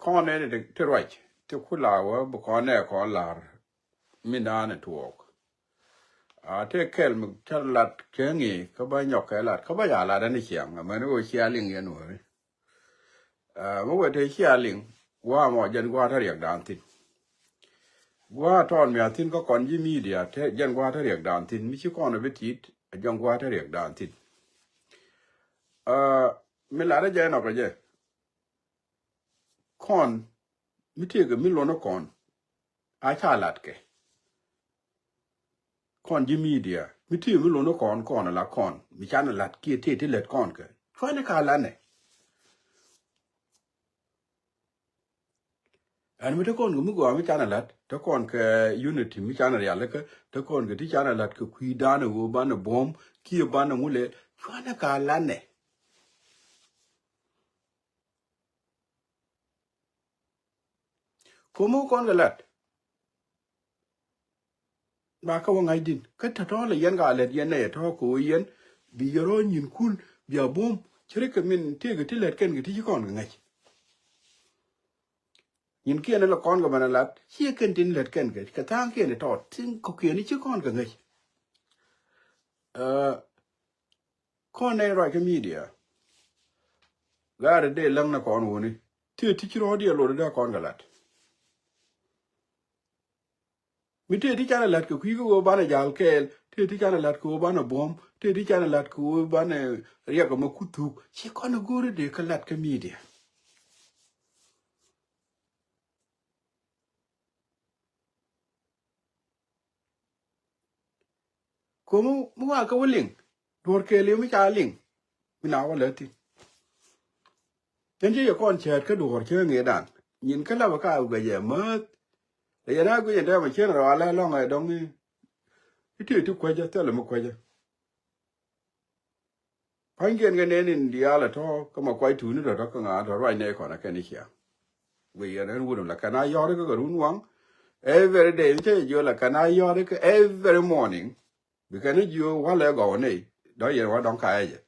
ข้อนี้เด็กที่ไรที่คุณลาวบุคคลเนี่ยขอลาไม่นานถูกที่เคลมันฉลาดเชียงงี้เขาไม่หยอกแค่ลาดเขาไม่อยากลาดในเชียงมันก็เชียลิงยันหัวเมื่อวันที่เชียลิงว่าหมอยันว่าถ้าเรียกดานทินว่าตอนเมียทินก็ก่อนยี่มีเดียเทยันว่าถ้าเรียกดานทินไม่ใช่ก่อนเอาไปทิดยังว่าถ้าเรียกดานทินไม่ลาได้ใจหนอกเลยคอนไม่เที่ยงไม่ล้นก่อนอาชาลัดแกคอนยิมีเดียไม่เที่ยงไม่ล้นก่อนละคอนมีชาลัดเกี่ยที่เล็ดก่อนแกช่วยในการละเนี่ยอันไม่ทุกคนก็ไม่กลัวไม่ชาลัดทุกคนแค่ยูนิตี้ไม่ชาลัดแล้วก็ทุกคนก็ที่ชาลัดก็คุยด้านหัวบ้านบอมเกี่ยบ้านมุเล่ช่วยในการละเนี่ยกูมั่วก่อนกันละมาเขาว่าไงดินก็ถ้าท้อเลยยันกาเล็ดยันเนี่ยท้อกูยันบียร้อนยินคุณบียบอมเชื่อกันมันเที่ยงที่เล็ดกันก็ที่ก่อนกันไงยินเกี่ยนละก่อนกับมันละเชื่อกันดินเล็ดกันก็กระทั่งเกี่ยนทอดซึ่งเขาเกี่ยนนี่ชื่อก่อนกันไงข้อในรายก็มีเดียก็ได้เดลังนะก่อนวันนี้ที่ชิโร่เดียโหลดได้ก่อนกันละมิเตที่จานลัดก็คุยก็บ้านยาลเคลที่จานลัดก็บ้านบอมที่จานลัดก็บ้านเรียกมาคุตุกเชื่อก่อนกูรู้เด็กลัดก็มีเดียกูมั่วก็ว่าลิงดอร์เคลีไม่จ่าลิงไม่น่าว่าเลยทีฉันจะอยากก่อนเชิดก็ดอร์เชื่อเงี้ยดันยินก็เล่าว่าข้าวก็เยอะมากแต่ยันน่ากูยันได้มาเชื่อเราอะไรลองไอ้ดองนี่ที่ทุกคนจะเท่าไหร่มาคุยจะพังเกินกันเนี่ยอินเดียละท้อก็มาคุยถูนี่เราก็งานเราไว้ในก่อนนะแค่นี้เชียวเวียนนั้นวุ่นละกันนายอร์ก็รุ่นวัง every day ไม่ใช่อยู่ละกันนายอร์ก็ every morning บิกันนี่อยู่วันละก่อนนี่ได้ยังว่าดองกายจะ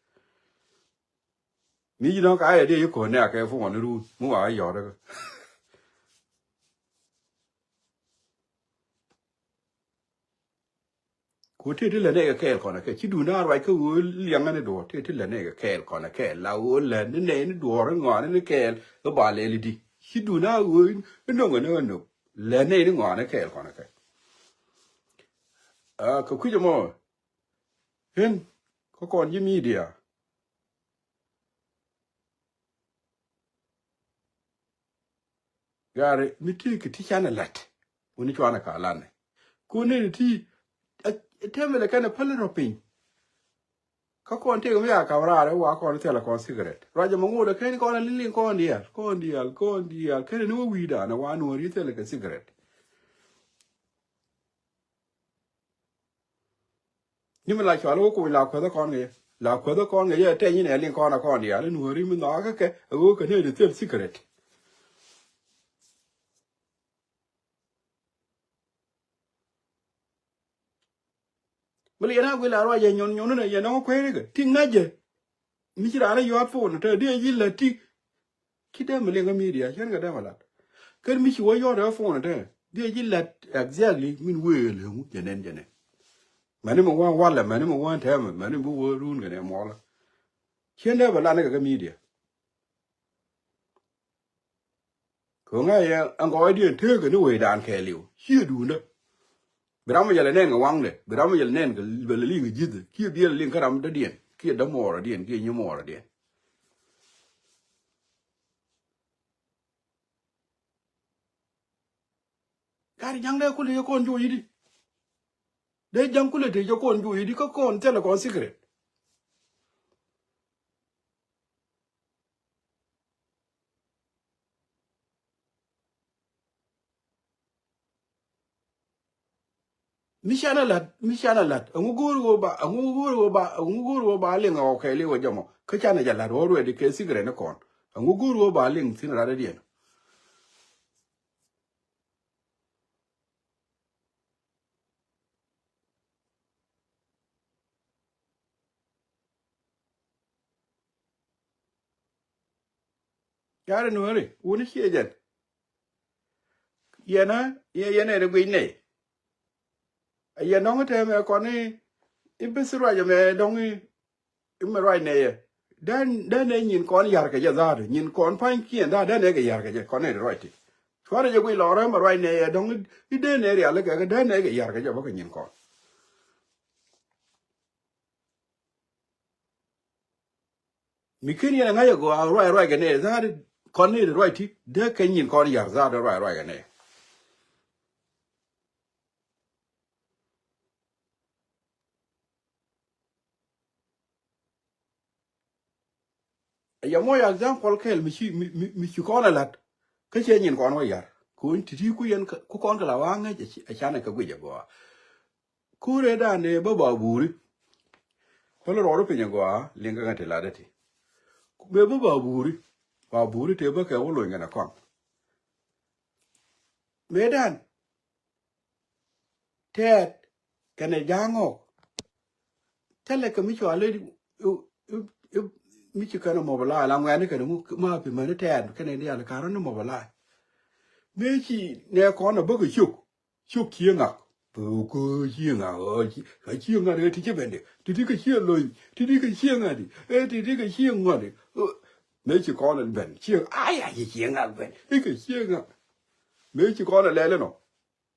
มีดองกายเดี๋ยวอยู่คนเนี่ยแกฟุ้งวันรู้มั่วไอ้ยอร์ก็กูที่เหลือเนี่ยก็แค่ก่อนนะแค่คิดดูหน้าไว้ก็เลี้ยงกันในตัวที่เหลือเนี่ยก็แค่ก่อนนะแค่เราเหลือนี่เนี่ยนี่ตัวงอนนี่แค่ก็บาเลยเลยดิคิดดูหน้ากูนี่น้องกันเนี่ยเหลือเนี่ยนี่งอนนี่แค่ก่อนนะแค่ก็คุยจะมั่วเห็นเขาก่อนยี่มีเดียการมิตรกิที่ฉันน่ะลัดวันนี้ชวนนักการลันเนี่ยกูเนี่ยที่เทมเวลกันเนี่ยพันรปิงเขาก่อนที่ก็ไม่อยากกำราเลยว่าก่อนที่ละก่อนซิกเรตเราจะมองว่าแค่นี้ก่อนลิลลิก่อนเดียร์แค่นี้นู้วีดานะว่านู้รีเทละกันซิกเรตนี่มันหลายชวนแล้วก็คุยหลากคนละก่อนไงหลากคนละก่อนไงเท่านี้เนี่ยลิงก่อนนะก่อนเดียร์แล้วนู้รีมันน่าก็แค่ก็เนี่ยเทลซิกเรตมาเรียนนะเวลาเราอย่างยนเนี่ยอย่างน้องคุยเลยก็ทิ้งน่าจะมิจฉาอะไรยอดโฟนเธอเดี๋ยวยิ่งละที่คิดได้มาเรียนก็มีเดียฉันก็ได้มาละก็มิจฉายอดโฟนเธอเดี๋ยวยิ่งละ exactly มินเวลเลยมึงจะเน้นจะเน้นมันนี่มึงว่าวันละมันนี่มึงว่าแถมมันนี่มึงว่ารุ่นกันเนี่ยมอละฉันได้มาละนี่ก็มีเดียก็ง่ายอังกอไอเดียเธอก็นึกว่าด่านแค่เลี้ยวเชื่อดูนะเวลามันจะเล่นก็วังเลยเวลามันจะเล่นก็เวลาลิงก็ยืดเกี่ยวเดียวลิงก็รำได้เดียนเกี่ยวดมอระเดียนเกี่ยวยมอระเดียนการยังได้คุณเลยจะคนอยู่ยี่ดิได้ยังคุณเลยจะคนอยู่ยี่ดิก็คนเจ้าละคนสิกเรตมิชานาลัดองกูกูรู้ว่าเลี้ยงเอาแค่เลี้ยงว่าจำเขาชานาจัลลัดว่ารู้เด็กสิกเรตนะก่อนองกูกูรู้ว่าเลี้ยงสินอะไรเดียน yare no re uni chi jen yena ye ne gwi ne ye no te me ko ni ibisra je me dong me right ne ye dan ne nyin kon yar ke ja da nyin kon pan kien da dan ne ke yar ke ja kon ne right chware je gwi lo re me right ne ye dong i de ne ya le ke dan ne ke yar ke ja ba ke nyin kon mi ken ye nga ye go right ke ne da kon ne right de ke nyin kon yar za da right ke ne ya mo ya example kel mi chi kon lat ke che nyin kon wa yar ku ti ti ku yen ku kon ka la wa nga je a cha ne ka gwi je go ku re da ne ba buri ko lo ro pe ne go linga ga te la de ti be ba buri te ba ke wo lo ngana kon me dan te kane jango tele ka mi chwa le mi chi kana mo bala la ngani ka mu ma pe ma ne te kane dia la ka ro no mo bala me chi ne kon na ba ku chuk ki nga bu ku chi nga o chi ka chi nga de ti che bende ti ti ka chi lo ti ti ka chi nga di ti ti ka chi nga di me chi kon na ben chi ai ai chi nga ben ti ka chi nga me chi kon na le no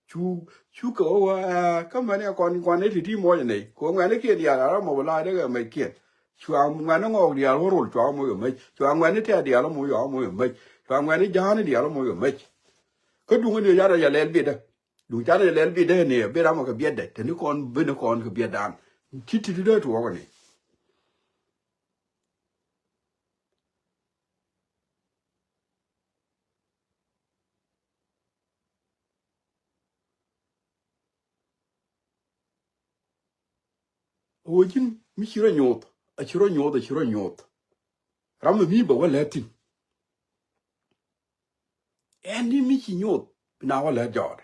chu ko wa ka ma ne kon ne ti ti mo ne ko nga ne ke dia la mo la de ga me ke chwa nga no ngo dia ro ro chwa mo yo me chwa nga ne te dia lo mo yo mo yo me chwa nga ne ja ne dia lo mo yo me ko du ne ya ya le bi da du ja ne le bi de ne be ra mo ka bi de te ni kon be ne kon ka bi dan ti ti de to ko ni o jin mi chiro nyot a chiro nyot ram mi ba wa le tin en ni mi chi nyot na wa le jor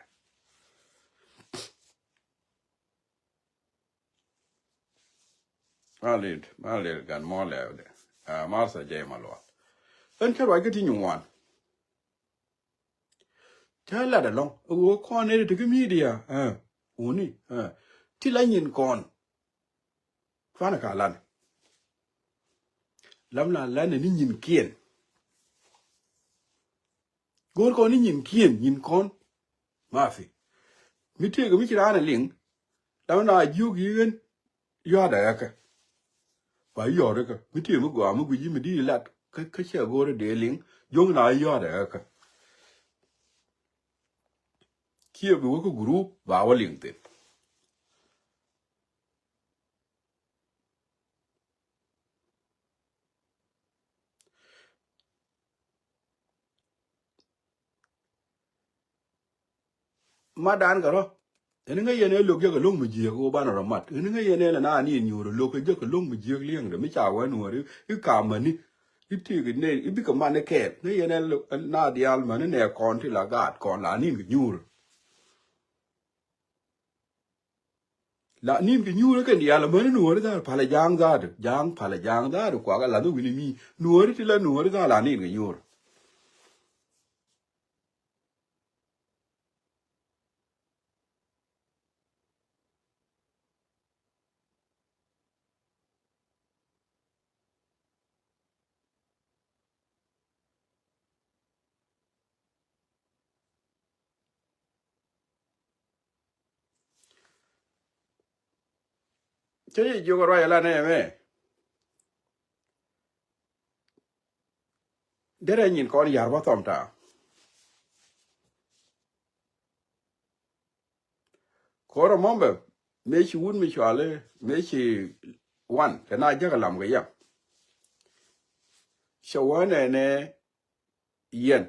malid gan mo le de ma sa je ma lo en ka wa ga ti nywan ta la da long o ko ne de mi dia uni ti la nyin kon fa na ka lan lam la lan ni nyin kien gor ko ni nyin kien nyin kon ma fi mi te ga mi ci rana ling lam na ju gi gen yo da ka ba yo da ka mi te mu go mu gi mi di lat ka che go de ling jong na yo da ka ki bi wo ko group ba wa ling te ma dan ga ro en nga yene lo ge ga long mi ji go ba na mat en nga yene na ni nyuro lo ke ge ga long mi ji liang de mi cha wa no ri ka ma ni iti gi ne ibi ka ma ne ke ne yene na dial ma ne kon ti la gat kon la ni gi nyuro la nin ke nyure ke dia la mane nuore da pala jang pala jang da kwa ga la do wini mi nuore ti la nuore da la nin ke nyur che ye jo ro ya la ne me dere nyin kon yar ba tom ta ko ro mombe me chi un mi chwale me chi wan ke na ja ga lam ga ya shawane ne yen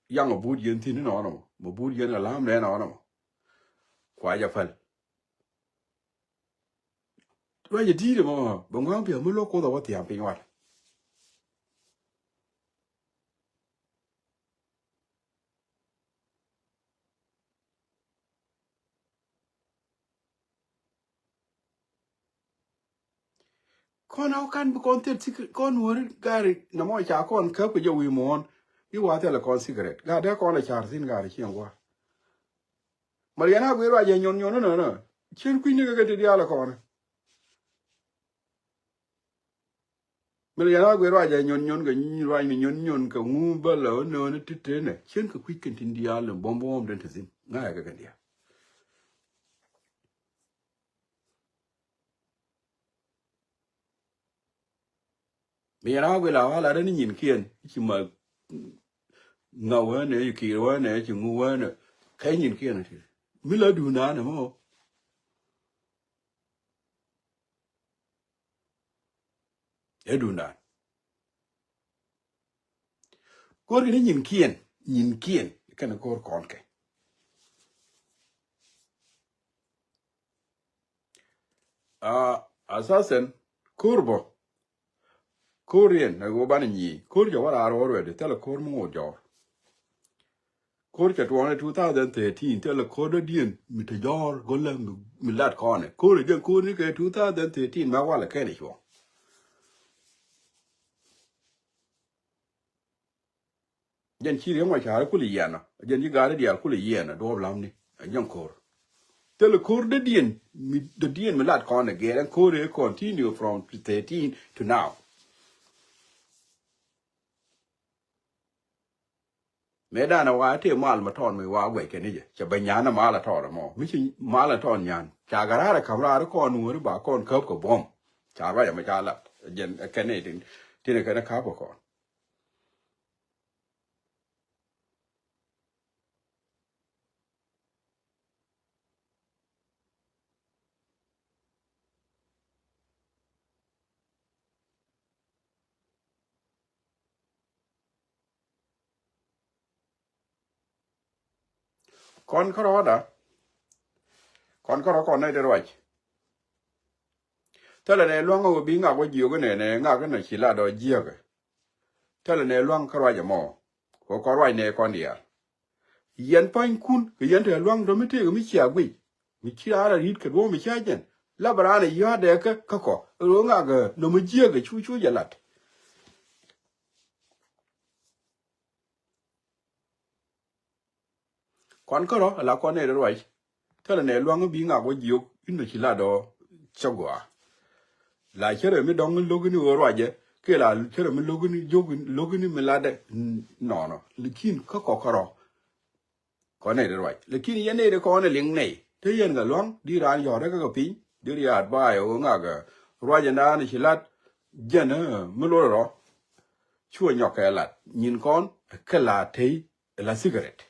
yang bu yen tin no no mo bu yen la lam ne no no kwa ja fal ro ye di de mo bo ngam bi mo lo ko da wa tiam pe wa con au kan bu con tet con wor gari na mo cha con ka ku jo wi mon I wa te la con cigarette ga da con la char sin gari chiang wa Mariana gwe ra je nyon nyon no chen ku ni ga te dia la con Mariana gwe ra je nyon nyon ga ni ra ni nyon nyon ka ngu ba la no ne te te ne chen ka ku ken tin dia la bom bom den te sin na ga dia Mariana gwe la wa la ni nyin kien chi ma ngầu này kỳ quá này chỉ ngu quá này cái nhìn kia này thì mới là đủ nà mà để đủ nà cô cái nhìn kiên cái này cô còn cái asasen kurbo Korean na go ban ni kur jo wala ro ro de tele kur mo jo kur cha tuone 2013 tele kur de dien mi te jor golle mi lat kone kur je kur ni ke 2013 ma wala ke ni jo jen chi re mo cha ku li yana jen ji ga de dia ku li yana do lam ni jen kur tele kur de dien mi lat kone ge and kur continue from 13 to now Medana wa te mal ma ton mi wa gwe ke ni je cha banyana mala ton mo mi chi mala ton nyan cha garara kamra ko nu ba kon kop ko bom cha ba ya ma cha la jen ke ne tin tin ke na ka ko kon ko ro da kon ko ro kon ne de ro tele ne luang o bi nga wo ji go ne ne nga ga na chi la do ji ga tele ne luang ko ro ja mo ko ro ne kon dia yen pan kun ke yen te luang do mi te mi chi agui mi chi ara rit ke do mi cha jen la bra ne ya de ka ko ro nga ga no mi ji ga chu chu ya lat kon ko ro la kon ne ro tele ne luang bi nga wo ji yo in chi la do chagwa la chere mi dong logini ro je ke la chere mi logini mi la de no likin ka ko ne ro likin ye ne de ko ne ling nei te yen ga long di ran yo de ka pi di ya ba yo nga ga ro je na ni chilat jena mi lo ro chuo nyok ka lat nyin kon ka la te la cigarette